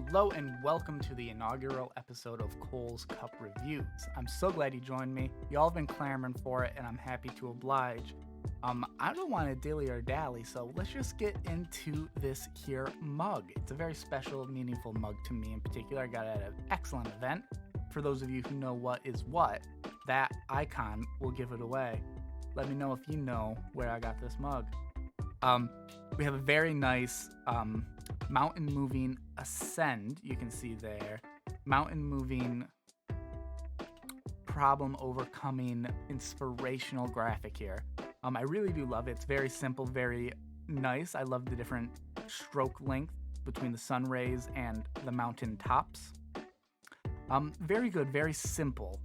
Hello and welcome to the inaugural episode of Cole's Cup Reviews. I'm so glad you joined me. Y'all have been clamoring for it and I'm happy to oblige. I don't want to dilly or dally, so let's just get into this here mug. It's a very special, meaningful mug to me in particular. I got it at an excellent event. For those of you who know what is what, that icon will give it away. Let me know if you know where I got this mug. We have a very nice mountain moving ascend, you can see there. Mountain moving, problem overcoming, inspirational graphic here. I really do love it. It's very simple, very nice. I love the different stroke length between the sun rays and the mountain tops. Very good, very simple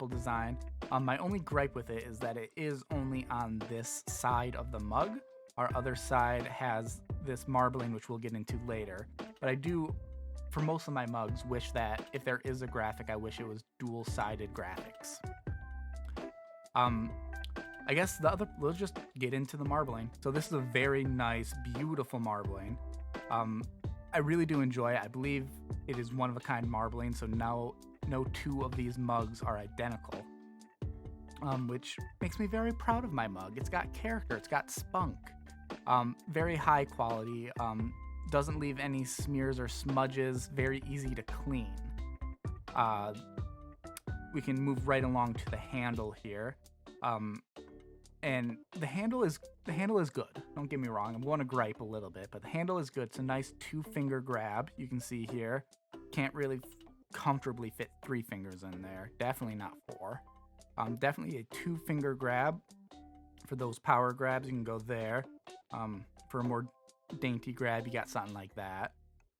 design. My only gripe with it is that it is only on this side of the mug. Our other side has this marbling, which we'll get into later. But I do, for most of my mugs, wish that if there is a graphic, I wish it was dual-sided graphics. I guess let's just get into the marbling. So this is a very nice, beautiful marbling. I really do enjoy it. I believe it is one-of-a-kind marbling, so no two of these mugs are identical. Which makes me very proud of my mug. It's got character, it's got spunk. Very high quality, doesn't leave any smears or smudges, very easy to clean. We can move right along to the handle here. And the handle is good. Don't get me wrong, I'm going to gripe a little bit, but the handle is good. It's a nice 2-finger grab, you can see here. Can't really comfortably fit 3 fingers in there, definitely not 4. Definitely a 2-finger grab. For those power grabs, you can go there. For a more dainty grab, you got something like that.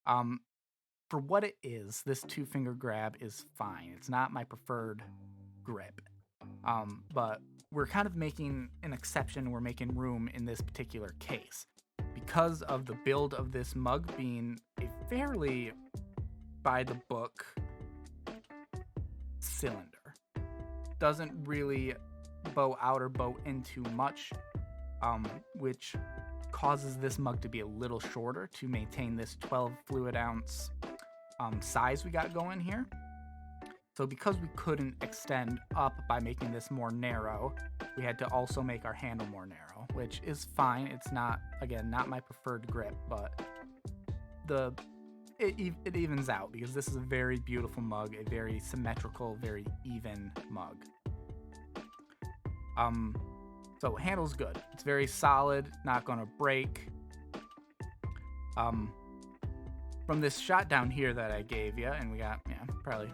For what it is, this 2-finger grab is fine. It's not my preferred grip. But we're kind of making an exception. We're making room in this particular case. Because of the build of this mug being a fairly by-the-book cylinder. Doesn't really bow out or bow in too much, which causes this mug to be a little shorter to maintain this 12 fluid ounce size we got going here. So because we couldn't extend up by making this more narrow, we had to also make our handle more narrow, which is fine. It's not, again, not my preferred grip, but it evens out because this is a very beautiful mug, a very symmetrical, very even mug. So handle's good. It's very solid, not gonna break. From this shot down here that I gave you, and we got, probably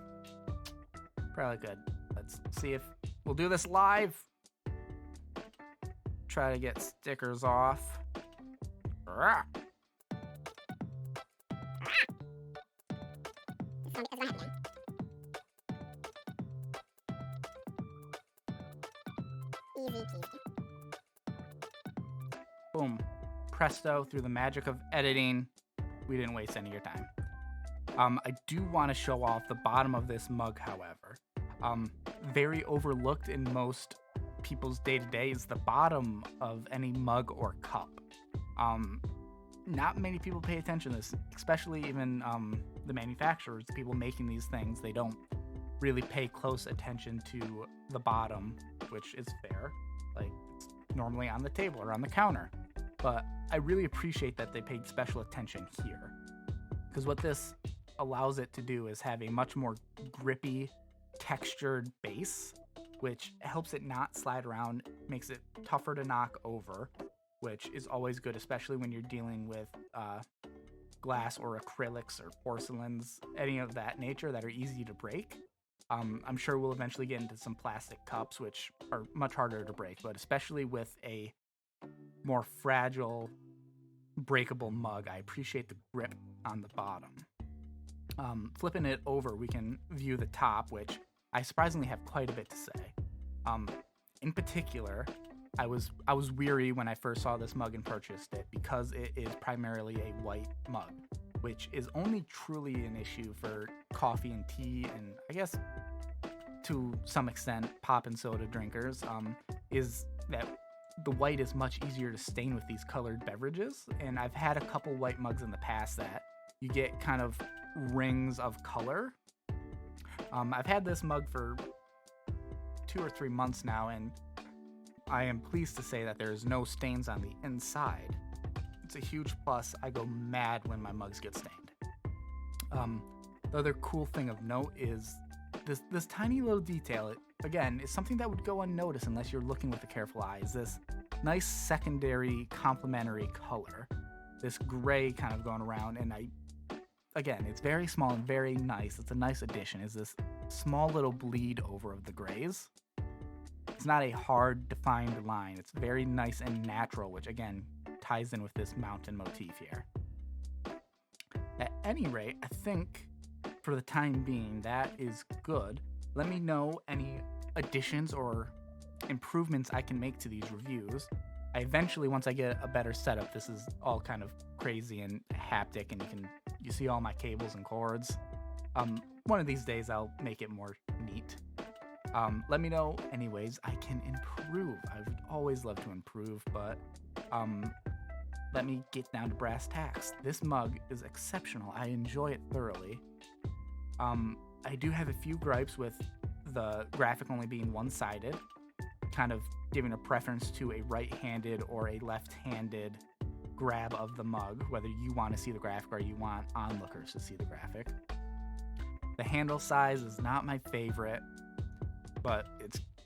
good. Let's see if we'll do this live. Try to get stickers off. Boom. Presto, through the magic of editing, we didn't waste any of your time. I do want to show off the bottom of this mug, however. Very overlooked in most people's day-to-day is the bottom of any mug or cup. Not many people pay attention to this, especially even the manufacturers, the people making these things. They don't really pay close attention to the bottom, which is fair. Like, it's normally on the table or on the counter. But I really appreciate that they paid special attention here. Because what this allows it to do is have a much more grippy, textured base, which helps it not slide around, makes it tougher to knock over, which is always good, especially when you're dealing with glass or acrylics or porcelains, any of that nature that are easy to break. I'm sure we'll eventually get into some plastic cups, which are much harder to break, but especially with a more fragile, breakable mug, I appreciate the grip on the bottom. Flipping it over, we can view the top, which I surprisingly have quite a bit to say. In particular, I was weary when I first saw this mug and purchased it because it is primarily a white mug, which is only truly an issue for coffee and tea, and I guess to some extent pop and soda drinkers, is that the white is much easier to stain with these colored beverages. And I've had a couple white mugs in the past that you get kind of rings of color. I've had this mug for 2 or 3 months now, and I am pleased to say that there's no stains on the inside. It's a huge plus. I go mad when my mugs get stained. The other cool thing of note is this tiny little detail. It, again, is something that would go unnoticed unless you're looking with a careful eye. Is this nice secondary complementary color, this gray kind of going around, and again, it's very small and very nice. It's a nice addition. Is this small little bleed over of the grays? It's not a hard defined line. It's very nice and natural, which again ties in with this mountain motif here. At any rate, I think for the time being that is good. Let me know any additions or improvements I can make to these reviews. I eventually, once I get a better setup, this is all kind of crazy and haptic, and you see all my cables and cords. One of these days I'll make it more neat. Let me know anyways. I can improve. I would always love to improve, but let me get down to brass tacks. This mug is exceptional. I enjoy it thoroughly. I do have a few gripes with the graphic only being one-sided, kind of giving a preference to a right-handed or a left-handed grab of the mug, whether you want to see the graphic or you want onlookers to see the graphic. The handle size is not my favorite, but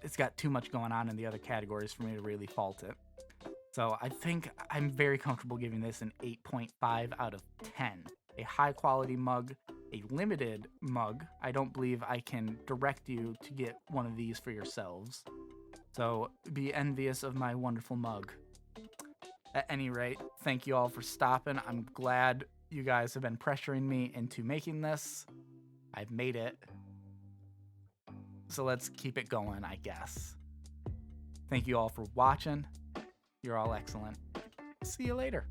it's got too much going on in the other categories for me to really fault it. So I think I'm very comfortable giving this an 8.5 out of 10. A high quality mug, a limited mug. I don't believe I can direct you to get one of these for yourselves. So be envious of my wonderful mug. At any rate, thank you all for stopping. I'm glad you guys have been pressuring me into making this. I've made it. So let's keep it going, I guess. Thank you all for watching. You're all excellent. See you later.